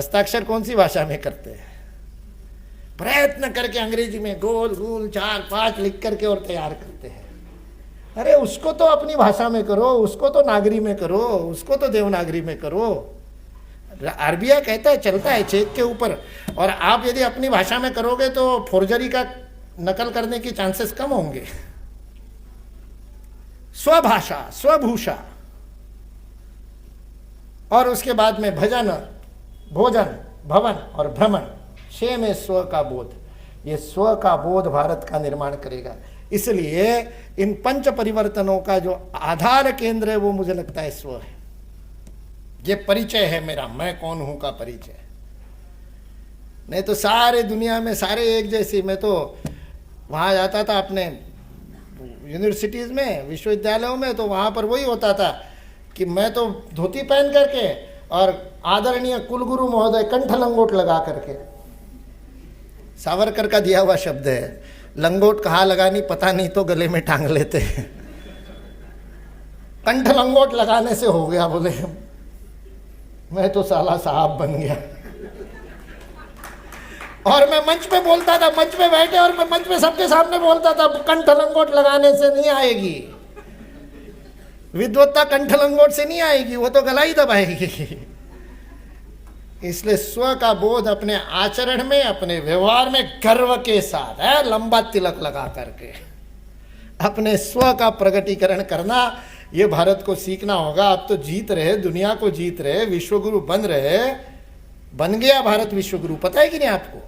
हस्ताक्षर कौन सी भाषा में करते हैं? प्रयत्न करके अंग्रेजी में गोल गोल 4-5 लिख करके और तैयार करते हैं। अरे उसको तो अपनी भाषा में करो, उसको तो नागरी में करो, उसको तो देवनागरी में करो। आरबीआई कहता है चलता है चेक के ऊपर, और आप यदि अपनी भाषा में करोगे तो फोर्जरी का नकल करने की चांसेस कम होंगे। स्वभाषा, स्वभूषा, और उसके बाद में भजन, भोजन, भवन और भ्रमण, 6 में स्व का बोध। ये स्व का बोध भारत का निर्माण करेगा। इसलिए इन पंच परिवर्तनों का जो आधार केंद्र है वो मुझे लगता है स्व है। ये परिचय है मेरा, मैं कौन हूं का परिचय। नहीं तो सारे दुनिया में सारे एक जैसे। मैं तो वहां जाता था अपने यूनिवर्सिटीज में, विश्वविद्यालयों में, तो वहां पर वही होता था कि मैं तो धोती पहन करके और आदरणीय कुलगुरु महोदय कंठ लंगोट लगा करके। सावरकर का दिया हुआ शब्द है, लंगोट कहाँ लगानी पता नहीं तो गले में टांग लेते हैं। कंठ लंगोट लगाने से हो गया, बोले मैं तो साला साहब बन गया। और मैं मंच पे बोलता था, मंच पे बैठे और मैं मंच पे सबके सामने बोलता था, कंठ लंगोट लगाने से नहीं आएगी विद्वत्ता, कंठ लंगोट से नहीं आएगी, वो तो गला ही दबाएगी। इसलिए स्व का बोध अपने आचरण में, अपने व्यवहार में गर्व के साथ है, लंबा तिलक लगा करके अपने स्व का प्रगटीकरण करना, ये भारत को सीखना होगा। अब तो जीत रहे, दुनिया को जीत रहे, विश्वगुरु बन रहे, बन गया भारत विश्वगुरु। पता है कि नहीं आपको?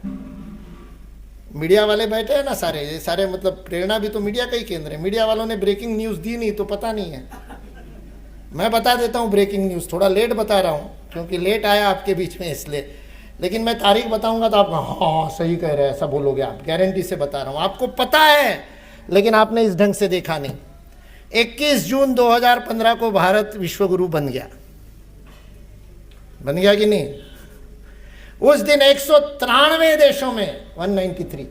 मीडिया वाले बैठे हैं ना सारे, ये सारे मतलब प्रेरणा भी तो मीडिया का ही केंद्र है। मीडिया वालों ने ब्रेकिंग न्यूज दी नहीं तो पता नहीं है। मैं बता देता हूँ ब्रेकिंग न्यूज, थोड़ा लेट बता रहा हूँ क्योंकि लेट आया आपके बीच में इसलिए, लेकिन मैं तारीख बताऊंगा तो आप हाँ सही कह रहे हैं, ऐसा बोलोगे आप, गारंटी से बता रहा हूँ। आपको पता है लेकिन आपने इस ढंग से देखा नहीं। 21 जून 2015 को भारत विश्वगुरु बन गया। बन गया कि नहीं? उस दिन 193 देशों में 193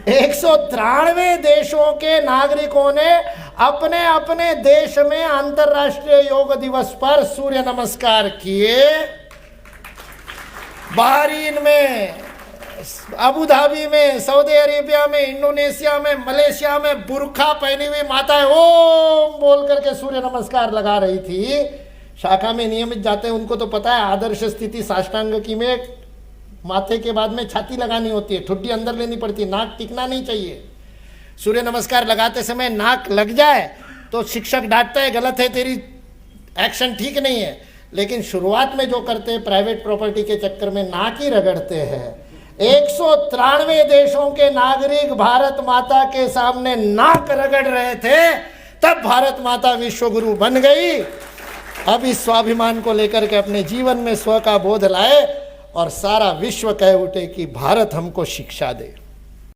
193 देशों के नागरिकों ने अपने अपने देश में अंतर्राष्ट्रीय योग दिवस पर सूर्य नमस्कार किए। बहरीन में, अबू धाबी में, सऊदी अरेबिया में, इंडोनेशिया में, मलेशिया में बुर्खा पहनी हुई माताएं ओम बोल करके सूर्य नमस्कार लगा रही थी। शाखा में नियमित जाते हैं उनको तो पता है, आदर्श स्थिति साष्टांग की में माथे के बाद में छाती लगानी होती है, ठुड्डी अंदर लेनी पड़ती है, नाक टिकना नहीं चाहिए। सूर्य नमस्कार लगाते समय नाक लग जाए तो शिक्षक डांटता है, गलत है तेरी एक्शन ठीक नहीं है। लेकिन शुरुआत में जो करते हैं प्राइवेट प्रॉपर्टी के चक्कर में नाक ही रगड़ते हैं। 193 देशों के नागरिक भारत माता के सामने नाक रगड़ रहे थे, तब भारत माता विश्वगुरु बन गई। अब इस स्वाभिमान को लेकर के अपने जीवन में स्व का बोध लाए और सारा विश्व कह उठे कि भारत हमको शिक्षा दे।